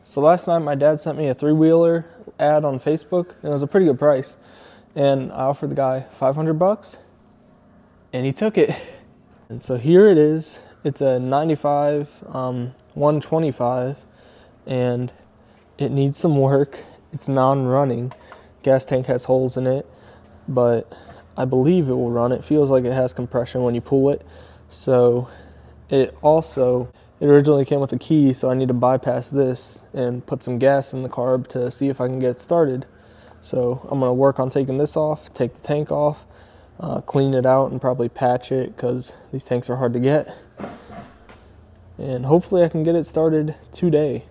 So last night my dad sent me a 3-wheeler ad on Facebook, and it was a pretty good price. And I offered the guy $500, and he took it. And so here it is. It's a 95 125, and it needs some work. It's non-running. Gas tank has holes in it, but I believe it will run. It feels like it has compression when you pull it. So it originally came with a key, so I need to bypass this and put some gas in the carb to see if I can get it started. So I'm going to work on taking this off, take the tank off, clean it out, and probably patch it because these tanks are hard to get. And hopefully I can get it started today.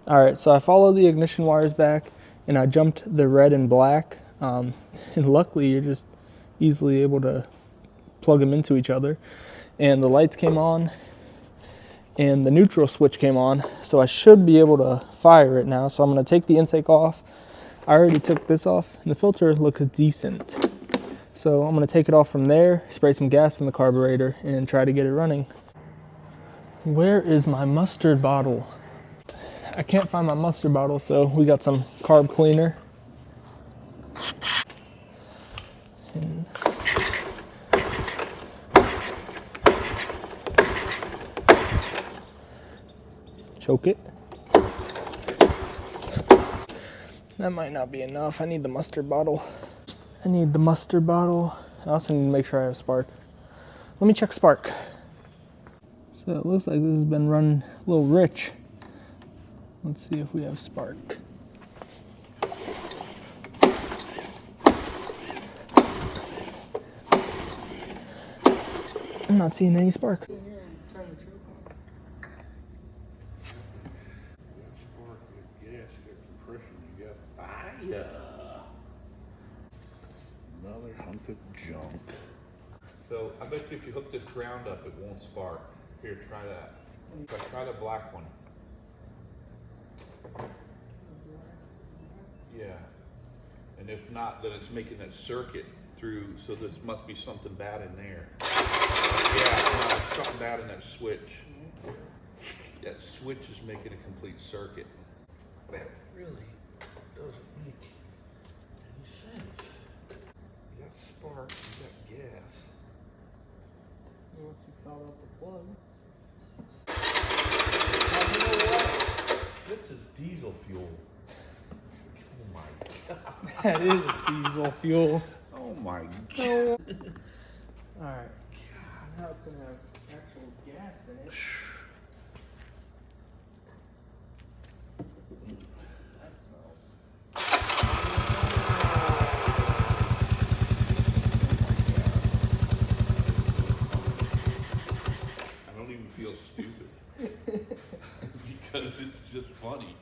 All right, so I followed the ignition wires back, and I jumped the red and black. And luckily, you're just easily able to plug them into each other. And the lights came on, and the neutral switch came on, so I should be able to fire it now. So I'm going to take the intake off. I already took this off, and the filter looks decent. So I'm going to take it off from there, spray some gas in the carburetor, and try to get it running. Where is my mustard bottle? I can't find my mustard bottle, so we got some carb cleaner. And choke it. That might not be enough. I need the mustard bottle. I also need to make sure I have spark. Let me check spark. So it looks like this has been run a little rich. Let's see if we have spark. I'm not seeing any spark. Another hunk of junk. So I bet you if you hook this ground up, it won't spark. Here, try that. Try the black one. Yeah. And if not, then it's making that circuit through, so there must be something bad in there. Yeah, no, something bad in that switch. That switch is making a complete circuit. That really doesn't make any sense. You got spark, you got gas. Once you foul out the plug. You know what? This is diesel fuel. Oh my god. That is a diesel fuel. Oh my god. Alright. Now it's gonna have actual gas in it. That smells. I don't even feel stupid. Because it's just funny.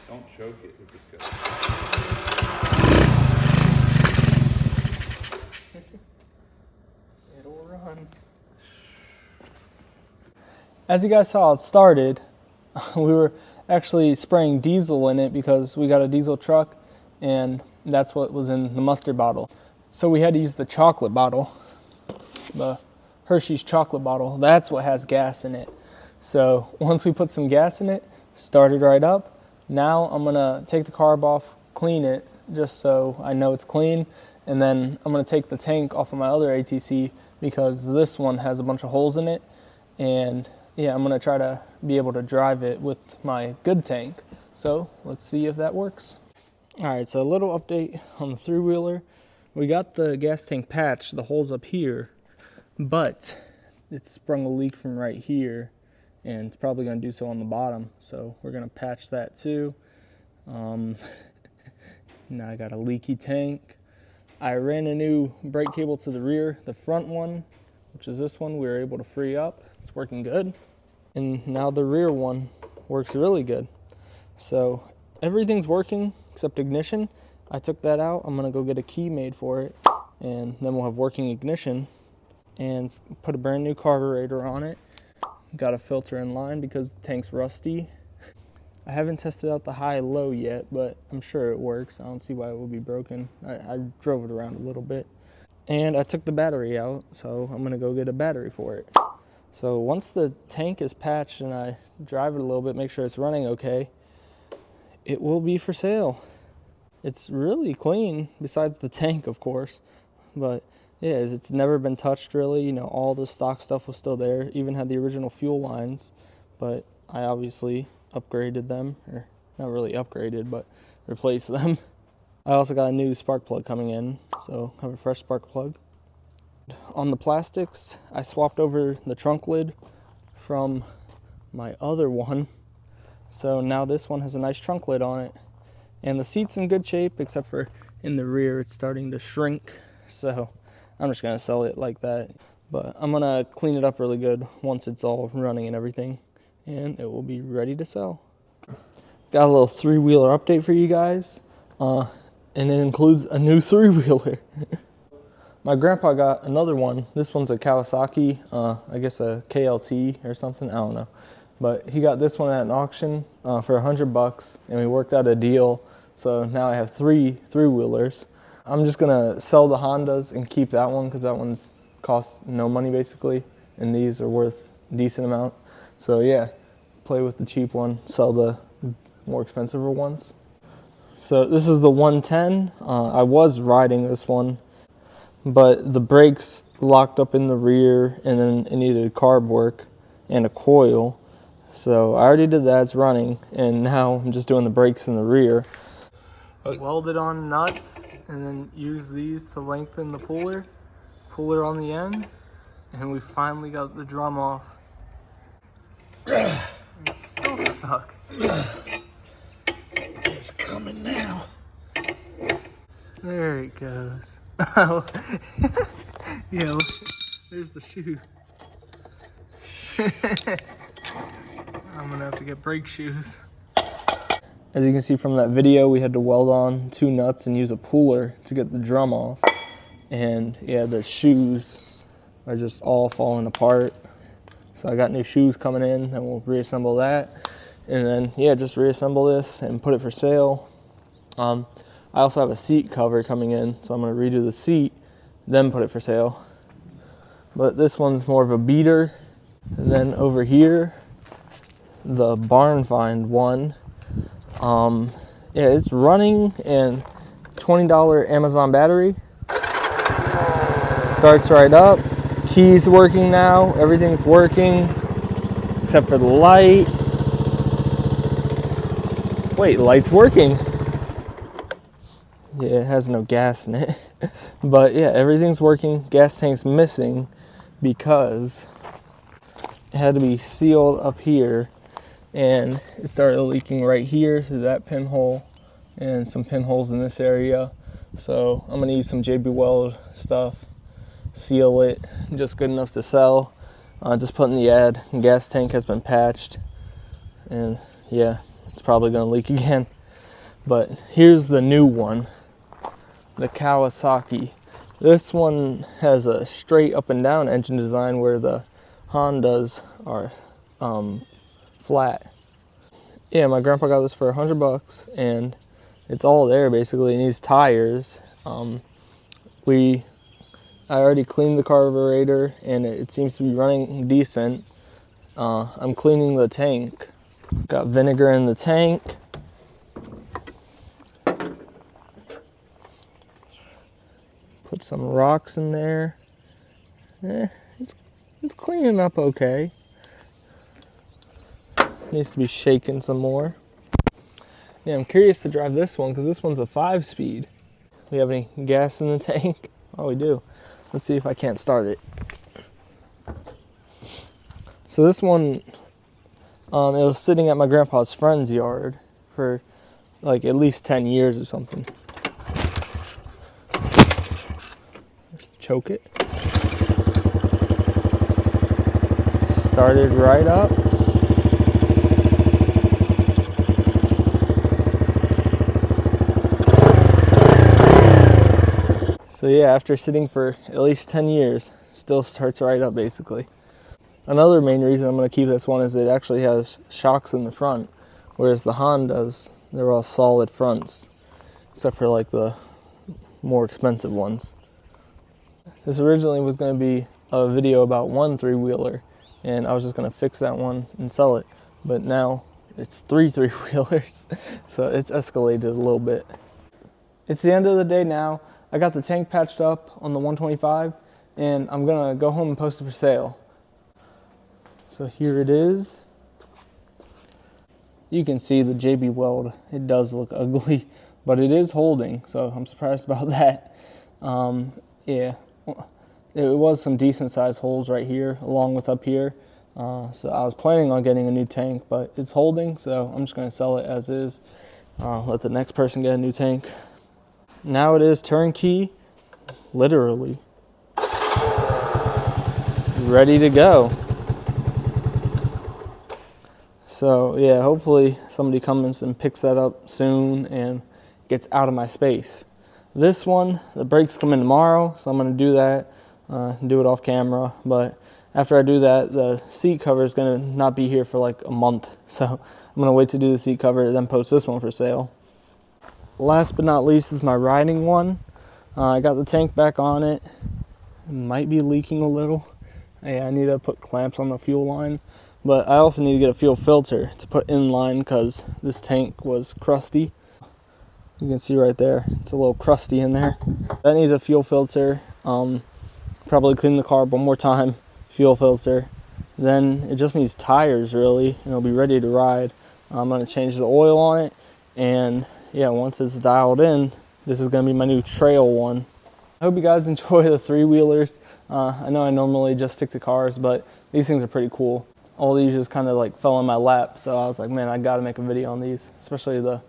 Don't choke it if it's good. It'll run. As you guys saw, it started. We were actually spraying diesel in it because we got a diesel truck, and that's what was in the mustard bottle. So we had to use the chocolate bottle, the Hershey's chocolate bottle. That's what has gas in it. So once we put some gas in it, started right up. Now I'm gonna take the carb off, clean it, just so I know it's clean. And then I'm gonna take the tank off of my other ATC because this one has a bunch of holes in it. And yeah, I'm gonna try to be able to drive it with my good tank. So let's see if that works. All right, so a little update on the 3-wheeler. We got the gas tank patched, the holes up here, but it sprung a leak from right here, and it's probably gonna do so on the bottom. So we're gonna patch that too. Now I got a leaky tank. I ran a new brake cable to the rear. The front one, which is this one, we were able to free up. It's working good. And now the rear one works really good. So everything's working except ignition. I took that out. I'm gonna go get a key made for it, and then we'll have working ignition and put a brand new carburetor on it. Got a filter in line because the tank's rusty. I haven't tested out the high-low yet, but I'm sure it works. I don't see why it would be broken. I drove it around a little bit. and I took the battery out, so I'm gonna go get a battery for it. So once the tank is patched and I drive it a little bit, make sure it's running okay, it will be for sale. It's really clean, besides the tank, of course, but yeah, it's never been touched really. You know, all the stock stuff was still there, even had the original fuel lines, but I obviously upgraded them, or not really upgraded, but replaced them. I also got a new spark plug coming in, so I have a fresh spark plug. On the plastics, I swapped over the trunk lid from my other one, so now this one has a nice trunk lid on it. And the seat's in good shape, except for in the rear it's starting to shrink, so I'm just gonna sell it like that. But I'm gonna clean it up really good once it's all running and everything, and it will be ready to sell. Got a little three-wheeler update for you guys, and it includes a new three-wheeler. My grandpa got another one. This one's a Kawasaki, I guess a KLT or something, I don't know. But he got this one at an auction for $100, and we worked out a deal. So now I have three-wheelers. I'm just gonna sell the Hondas and keep that one because that one's cost no money basically, and these are worth a decent amount. So yeah, play with the cheap one, sell the more expensive ones. So this is the 110. I was riding this one, but the brakes locked up in the rear, and then it needed carb work and a coil. So I already did that, it's running, and now I'm just doing the brakes in the rear. Welded on nuts, and then use these to lengthen the puller on the end, and we finally got the drum off. It's still stuck. It's coming now. There it goes. Yeah, look, there's the shoe. I'm gonna have to get brake shoes. As you can see from that video, we had to weld on 2 nuts and use a puller to get the drum off. And yeah, the shoes are just all falling apart. So I got new shoes coming in, and we'll reassemble that. And then yeah, just reassemble this and put it for sale. I also have a seat cover coming in, so I'm gonna redo the seat, then put it for sale. But this one's more of a beater. And then over here, the barn find one. Yeah, it's running, and $20 Amazon battery. Starts right up. Keys working now. Everything's working except for the light. Wait, light's working. Yeah, it has no gas in it. But yeah, everything's working. Gas tank's missing because it had to be sealed up here, and it started leaking right here through that pinhole and some pinholes in this area. So I'm gonna use some JB Weld stuff, seal it, just good enough to sell. Just put in the ad. Gas tank has been patched, and yeah, it's probably gonna leak again. But here's the new one, the Kawasaki. This one has a straight up and down engine design where the Hondas are flat. Yeah, my grandpa got this for $100, and it's all there basically. It needs tires. I already cleaned the carburetor, and it seems to be running decent. I'm cleaning the tank. Got vinegar in the tank. Put some rocks in there. It's cleaning up okay. Needs to be shaken some more. Yeah, I'm curious to drive this one because this one's a 5-speed. We have any gas in the tank? Oh, we do. Let's see if I can't start it. So this one, it was sitting at my grandpa's friend's yard for like at least 10 years or something. Choke it. Started right up. So yeah, after sitting for at least 10 years, still starts right up basically. Another main reason I'm going to keep this one is it actually has shocks in the front, whereas the Hondas, they're all solid fronts, except for like the more expensive ones. This originally was going to be a video about one three-wheeler, and I was just going to fix that one and sell it. But now it's three three-wheelers, so it's escalated a little bit. It's the end of the day now. I got the tank patched up on the 125, and I'm going to go home and post it for sale. So here it is. You can see the JB weld. It does look ugly, but it is holding, so I'm surprised about that. Yeah, it was some decent sized holes right here along with up here. So I was planning on getting a new tank, but it's holding, so I'm just going to sell it as is. Let the next person get a new tank. Now it is turnkey, literally. Ready to go. So yeah, hopefully somebody comes and picks that up soon and gets out of my space. This one, the brakes come in tomorrow, so I'm going to do that, do it off camera. But after I do that, the seat cover is going to not be here for like a month. So I'm going to wait to do the seat cover, then post this one for sale. Last but not least is my riding one. I got the tank back on it. It might be leaking a little. Yeah, I need to put clamps on the fuel line. But I also need to get a fuel filter to put in line because this tank was crusty. You can see right there, it's a little crusty in there. That needs a fuel filter. Probably clean the carb one more time, fuel filter. Then it just needs tires really, and it'll be ready to ride. I'm gonna change the oil on it, and yeah, once it's dialed in, this is gonna be my new trail one. I hope you guys enjoy the three-wheelers. I know I normally just stick to cars, but these things are pretty cool. All these just kind of like fell in my lap, so I was like, man, I gotta make a video on these, especially the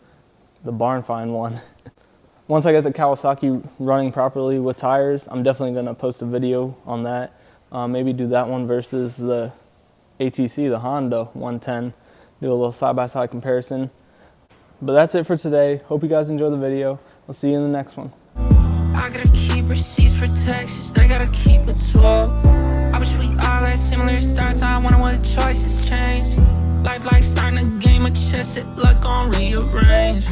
barn find one. Once I get the Kawasaki running properly with tires, I'm definitely gonna post a video on that. Maybe do that one versus the ATC, the Honda 110, do a little side-by-side comparison. But that's it for today. Hope you guys enjoy the video. I'll see you in the next one. I gotta keep receipts for taxes, I gotta keep it 12. I wish we all had similar starts, I wonder what choices change. Life like starting a game of chess, it luck on rearrange.